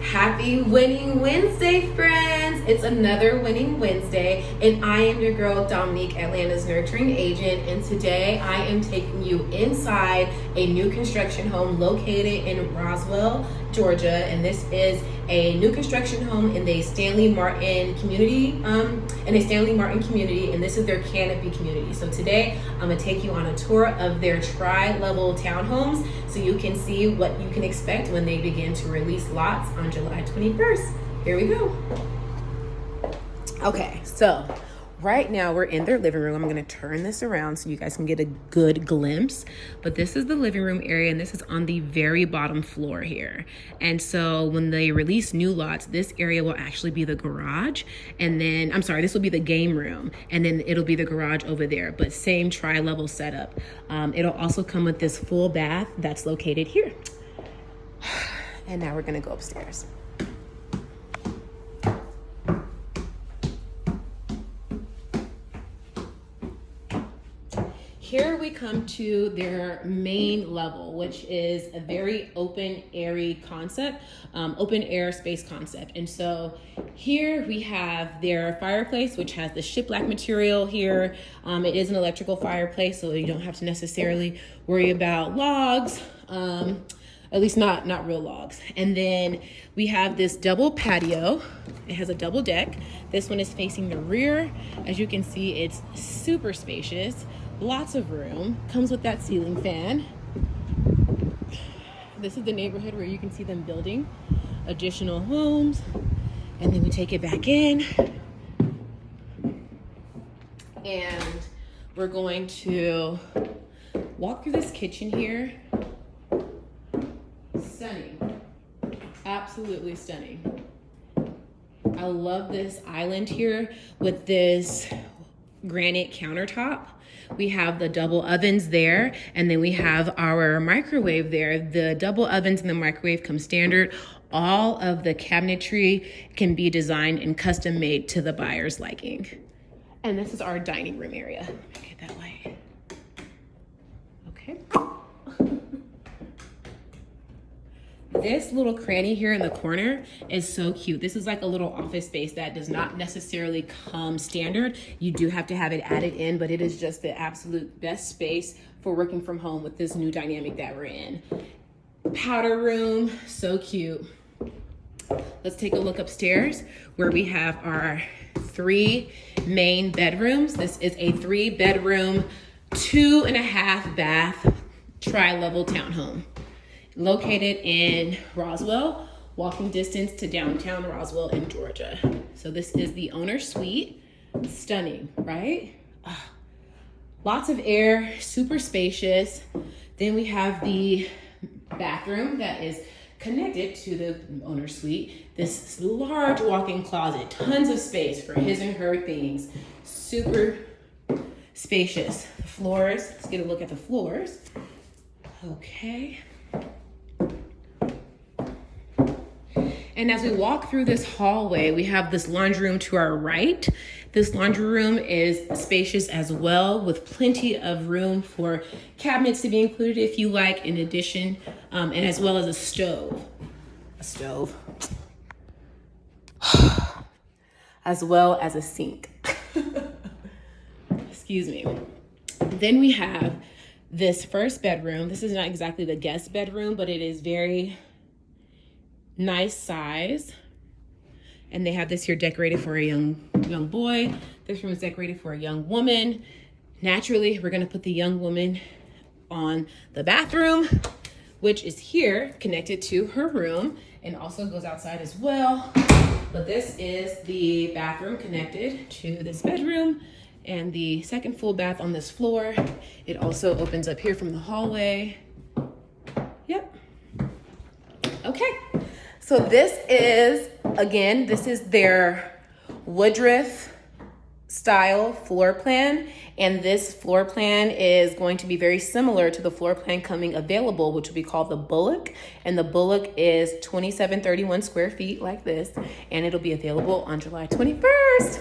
Happy Winning Wednesday, friends! It's another Winning Wednesday, and I am your girl, Dominique, Atlanta's nurturing agent, and today I am taking you inside a new construction home located in Roswell, Georgia, and this is a new construction home in the Stanley Martin community, and this is their Canopy community. So today I'm gonna take you on a tour of their tri-level townhomes so you can see what you can expect when they begin to release lots on July 21st. Here we go. Okay, so right now we're in their living room. I'm gonna turn this around so you guys can get a good glimpse. But this is the living room area, and this is on the very bottom floor here. And so when they release new lots, this area will actually be the garage. And then, this will be the game room. And then it'll be the garage over there, but same tri-level setup. It'll also come with this full bath that's located here. And now we're gonna go upstairs. Here we come to their main level, which is a very open, airy concept, open air space concept. And so here we have their fireplace, which has the shiplap material here. It is an electrical fireplace, so you don't have to necessarily worry about logs, at least not real logs. And then we have this double patio. It has a double deck. This one is facing the rear. As you can see, it's super spacious. Lots of room, comes with that ceiling fan. This is the neighborhood where you can see them building additional homes. And then we take it back in. And we're going to walk through this kitchen here. Stunning, absolutely stunning. I love this island here with this granite countertop. We have the double ovens there, and then we have our microwave there. The double ovens and the microwave come standard. All of the cabinetry can be designed and custom made to the buyer's liking. And this is our dining room area. Let me get that light. Okay. This little cranny here in the corner is so cute. This is like a little office space that does not necessarily come standard. You do have to have it added in, but it is just the absolute best space for working from home with this new dynamic that we're in. Powder room, so cute. Let's take a look upstairs where we have our 3 main bedrooms. This is a 3-bedroom, 2.5 bath, tri-level townhome. Located in Roswell, walking distance to downtown Roswell in Georgia. So this is the owner suite. Stunning, right? Lots of air, super spacious. Then we have the bathroom that is connected to the owner suite. This large walk-in closet, tons of space for his and her things. Super spacious. The floors, let's get a look at the floors. Okay. And as we walk through this hallway, we have this laundry room to our right. This laundry room is spacious as well, with plenty of room for cabinets to be included if you like, in addition, and as well as a stove. As well as a sink. Excuse me. Then we have this first bedroom. This is not exactly the guest bedroom, but it is very nice size. And they have this here decorated for a young boy. This room is decorated for a young woman. Naturally, we're gonna put the young woman on the bathroom, which is here connected to her room and also goes outside as well. But this is the bathroom connected to this bedroom and the second full bath on this floor. It also opens up here from the hallway. Yep. Okay. So this is their Woodruff style floor plan. And this floor plan is going to be very similar to the floor plan coming available, which will be called the Bullock. And the Bullock is 2731 square feet like this. And it'll be available on July 21st.